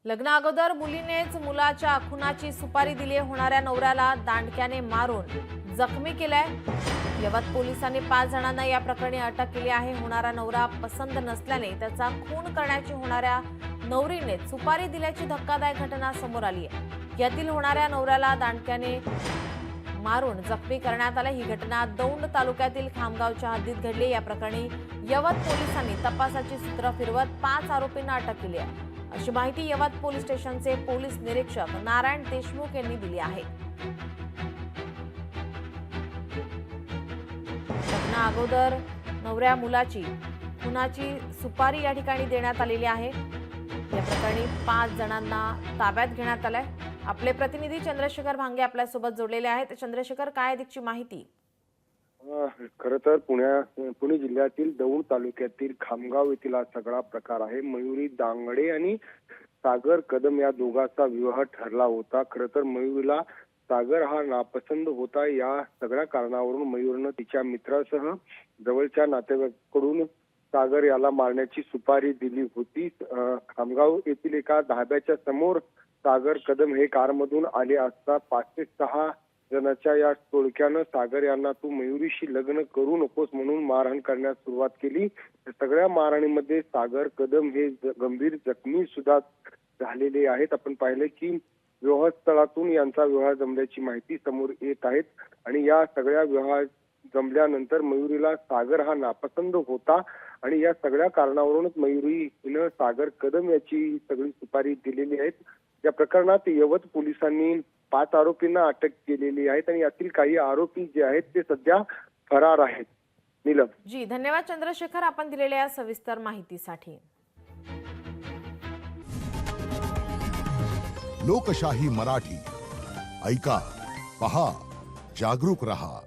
लग्ना अगोदर मुलीनेच मुलाच्या खुनाची सुपारी दिली, होणाऱ्या नवऱ्याला दांडक्याने मारून जखमी केलाय। यवत पोलिसांनी 5 जणांना या प्रकरणी अटक केली आहे। होणारा नवरा पसंत नसल्याने त्याचा खून करण्याची होणाऱ्या नवरीने सुपारी दिल्याची धक्कादायक घटना समोर आली आहे। यातील होणाऱ्या नवऱ्याला दांडक्याने मारून जखमी करण्यात आले। ही घटना दौंड तालुक्यातील खामगावच्या हद्दीत घडली। या प्रकरणी यवत पोलिसांनी तपासाची सूत्र फिरवत 5 आरोपींना अटक केली आहे, अशी माहिती यवत पोलीस स्टेशनचे पोलीस निरीक्षक नारायण देशमुख यांनी दिली आहे। लग्ना अगोदर नवऱ्या मुलाची खुनाची सुपारी या ठिकाणी देण्यात आलेली आहे। या प्रकरणी 5 जणांना ताब्यात घेण्यात आलंय। आपले प्रतिनिधी चंद्रशेखर भांगे आपल्यासोबत जोडलेले आहेत। चंद्रशेखर, काय अधिकची माहिती? खरं तर पुणे जिल्ह्यातील दौंड तालुक्यातील खामगाव येथील हा सगळा प्रकार आहे। मयुरी दांगडे आणि सागर कदम या दोघांचा विवाह ठरला होता। खरं तर मयुरीला सागर हा नापसंत होता। या सगळ्या कारणावरून मयूरनं तिच्या मित्रासह जवळच्या नातेवाईकांकडून सागर याला मारण्याची सुपारी दिली होती। खामगाव येथील एका धाब्याच्या समोर सागर कदम हे कारमधून आले असता 5 ते 6 जणांच्या या टोळक्यानं सागर यांना तू मयुरीशी लग्न करू नकोस म्हणून मारहाण करण्यास सुरुवात केली। सगळ्या मारहाणीमध्ये सागर कदम हे गंभीर जखमी सुद्धा झालेले आहेत। आपण पाहिले की विवाहस्थळातून यांचा विवाह जमल्याची माहिती समोर येत आहे आणि या सगळ्या विवाह जमल्यानंतर मयुरीला सागर हा नापसंत होता आणि या सगळ्या कारणावरूनच मयुरी हिनं सागर कदम याची सगळी सुपारी दिलेली आहे। या प्रकरणात यवत पोलिसांनी 5 आरोपींना अटक केलेली आहे आणि यातील काही आरोपी जे आहेत ते सध्या फरार आहेत। नीलम जी, धन्यवाद चंद्रशेखर, आपण दिलेल्या या सविस्तर माहितीसाठी। लोकशाही मराठी ऐका, पहा, जागरूक रहा।